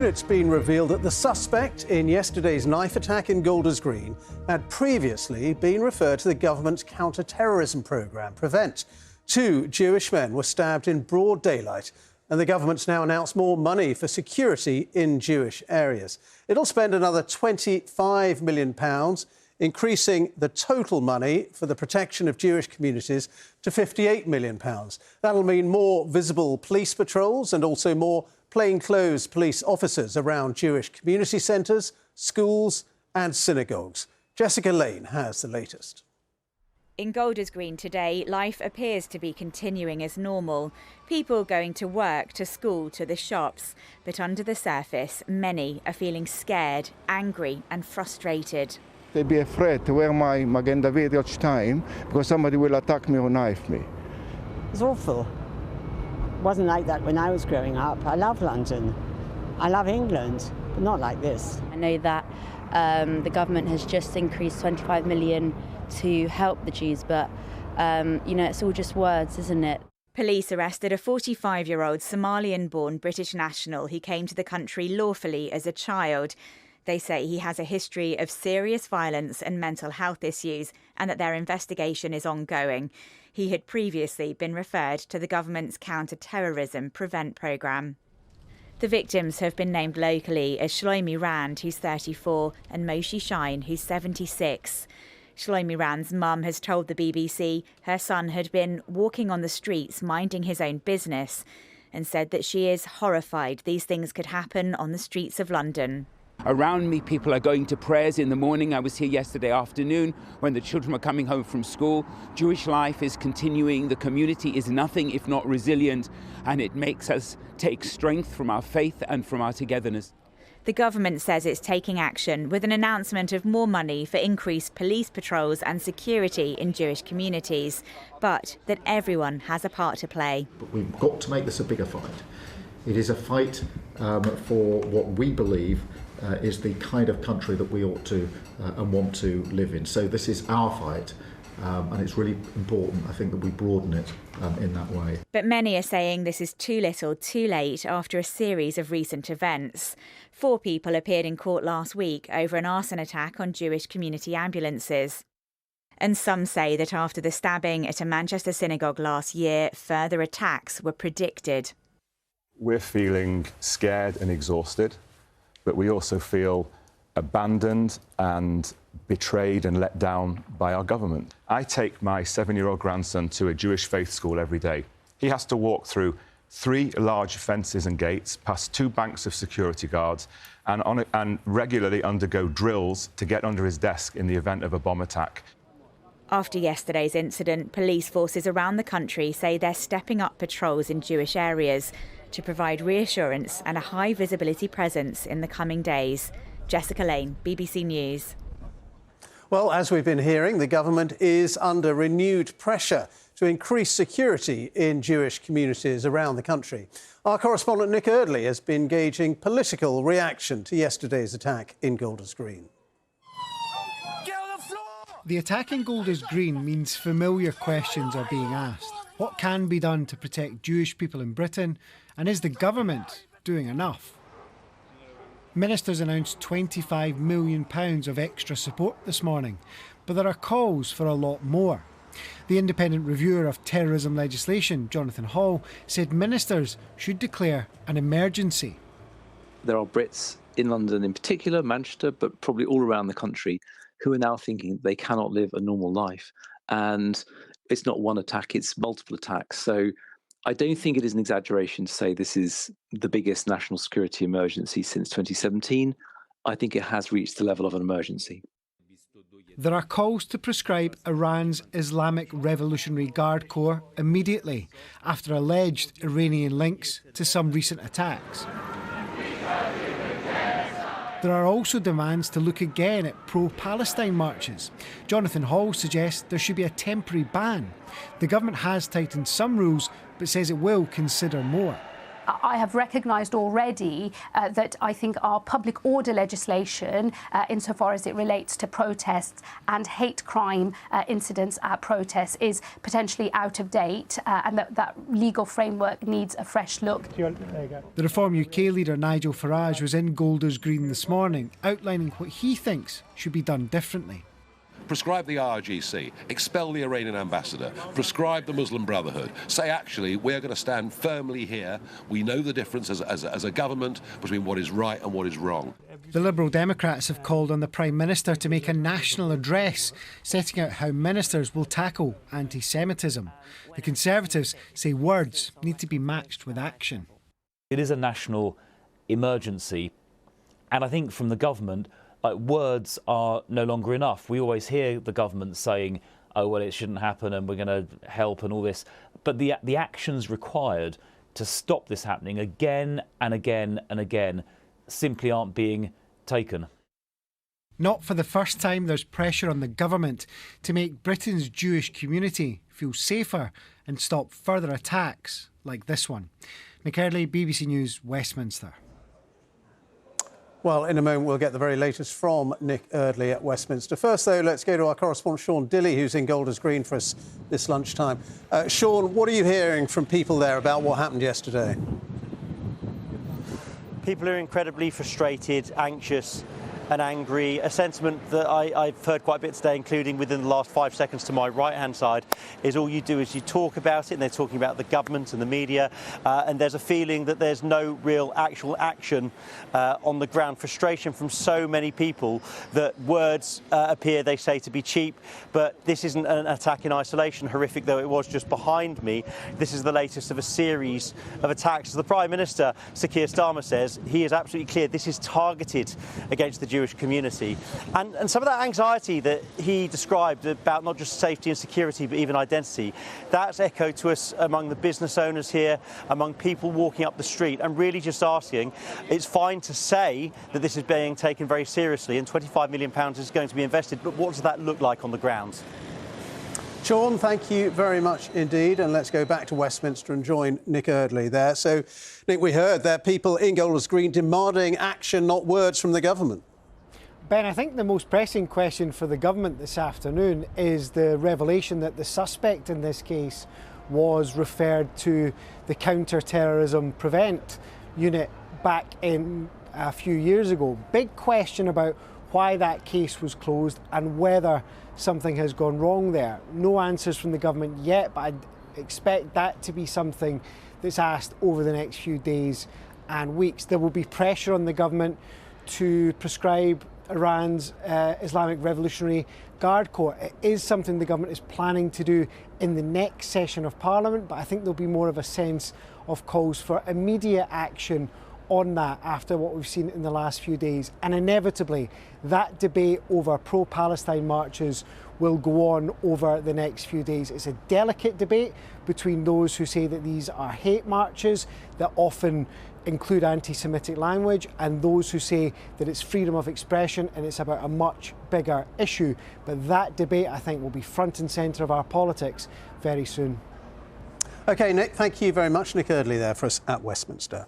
It's been revealed that the suspect in yesterday's knife attack in Golders Green had previously been referred to the government's counter-terrorism programme, PREVENT. 2 Jewish men were stabbed in broad daylight, and the government's now announced more money for security in Jewish areas. It'll spend another £25 million, increasing the total money for the protection of Jewish communities to £58 million. That'll mean more visible police patrols and also more plainclothes police officers around Jewish community centres, schools and synagogues. Jessica Lane has the latest. In Golders Green today, life appears to be continuing as normal. People going to work, to school, to the shops. But under the surface, many are feeling scared, angry and frustrated. They'd be afraid to wear my Magen David each time because somebody will attack me or knife me. It's awful. It wasn't like that when I was growing up. I love London. I love England, but not like this. I know that the government has just increased 25 million to help the Jews, but it's all just words, isn't it? Police arrested a 45-year-old Somalian-born British national who came to the country lawfully as a child. They say he has a history of serious violence and mental health issues and that their investigation is ongoing. He had previously been referred to the government's counter-terrorism PREVENT programme. The victims have been named locally as Shloime Rand, who's 34, and Moshe Shine, who's 76. Shloime Rand's mum has told the BBC her son had been walking on the streets minding his own business and said that she is horrified these things could happen on the streets of London. Around me, people are going to prayers in the morning. I was here yesterday afternoon when the children were coming home from school. Jewish life is continuing. The community is nothing if not resilient, and it makes us take strength from our faith and from our togetherness. The government says it's taking action with an announcement of more money for increased police patrols and security in Jewish communities, but that everyone has a part to play. But we've got to make this a bigger fight. It is a fight for what we believe is the kind of country that we ought to and want to live in. So this is our fight, and it's really important, I think, that we broaden it in that way. But many are saying this is too little, too late after a series of recent events. 4 people appeared in court last week over an arson attack on Jewish community ambulances. And some say that after the stabbing at a Manchester synagogue last year, further attacks were predicted. We're feeling scared and exhausted, but we also feel abandoned and betrayed and let down by our government. I take my 7-year-old grandson to a Jewish faith school every day. He has to walk through 3 large fences and gates, past 2 banks of security guards, and regularly undergo drills to get under his desk in the event of a bomb attack. After yesterday's incident, police forces around the country say they're stepping up patrols in Jewish areas to provide reassurance and a high visibility presence in the coming days. Jessica Lane, BBC News. Well, as we've been hearing, the government is under renewed pressure to increase security in Jewish communities around the country. Our correspondent Nick Eardley has been gauging political reaction to yesterday's attack in Golders Green. The attack in Golders Green means familiar questions are being asked. What can be done to protect Jewish people in Britain? And is the government doing enough? Ministers announced £25 million of extra support this morning, but there are calls for a lot more. The independent reviewer of terrorism legislation, Jonathan Hall, said ministers should declare an emergency. There are Brits in London in particular, Manchester, but probably all around the country, who are now thinking they cannot live a normal life. And it's not one attack, it's multiple attacks. So I don't think it is an exaggeration to say this is the biggest national security emergency since 2017. I think it has reached the level of an emergency. There are calls to prescribe Iran's Islamic Revolutionary Guard Corps immediately after alleged Iranian links to some recent attacks. There are also demands to look again at pro-Palestine marches. Jonathan Hall suggests there should be a temporary ban. The government has tightened some rules, but says it will consider more. I have recognised already that I think our public order legislation, insofar as it relates to protests and hate crime incidents at protests, is potentially out of date, and that legal framework needs a fresh look. The Reform UK leader Nigel Farage was in Golders Green this morning, outlining what he thinks should be done differently. Prescribe the IRGC, expel the Iranian ambassador, prescribe the Muslim Brotherhood, say actually we're going to stand firmly here. We know the difference as a government between what is right and what is wrong. The Liberal Democrats have called on the Prime Minister to make a national address setting out how ministers will tackle anti-Semitism. The Conservatives say words need to be matched with action. It is a national emergency, and I think from the government, words are no longer enough. We always hear the government saying, oh, well, it shouldn't happen and we're going to help and all this. But the actions required to stop this happening again and again and again simply aren't being taken. Not for the first time, there's pressure on the government to make Britain's Jewish community feel safer and stop further attacks like this one. Nick Eardley, BBC News, Westminster. Well, in a moment, we'll get the very latest from Nick Eardley at Westminster. First, though, let's go to our correspondent, Sean Dilley, who's in Golders Green for us this lunchtime. Sean, what are you hearing from people there about what happened yesterday? People are incredibly frustrated, anxious and angry, a sentiment that I've heard quite a bit today, including within the last 5 seconds to my right-hand side, is all you do is you talk about it, and they're talking about the government and the media, and there's a feeling that there's no real actual action on the ground. Frustration from so many people that words appear, they say, to be cheap, but this isn't an attack in isolation, horrific though it was just behind me. This is the latest of a series of attacks. As the Prime Minister, Sir Keir Starmer, says, he is absolutely clear this is targeted against the Jewish community. And some of that anxiety that he described about not just safety and security but even identity, that's echoed to us among the business owners here, among people walking up the street, and really just asking, it's fine to say that this is being taken very seriously and £25 million is going to be invested, but what does that look like on the ground? Sean, thank you very much indeed. And let's go back to Westminster and join Nick Eardley there. So, Nick, we heard there are people in Golders Green demanding action, not words, from the government. Ben, I think the most pressing question for the government this afternoon is the revelation that the suspect in this case was referred to the counter-terrorism prevent unit back in a few years ago. Big question about why that case was closed and whether something has gone wrong there. No answers from the government yet, but I'd expect that to be something that's asked over the next few days and weeks. There will be pressure on the government to prescribe Iran's Islamic Revolutionary Guard Corps. It is something the government is planning to do in the next session of Parliament, but I think there'll be more of a sense of calls for immediate action on that after what we've seen in the last few days. And inevitably, that debate over pro-Palestine marches will go on over the next few days. It's a delicate debate between those who say that these are hate marches that often include anti-Semitic language and those who say that it's freedom of expression and it's about a much bigger issue. But that debate, I think, will be front and centre of our politics very soon. OK, Nick, thank you very much. Nick Eardley there for us at Westminster.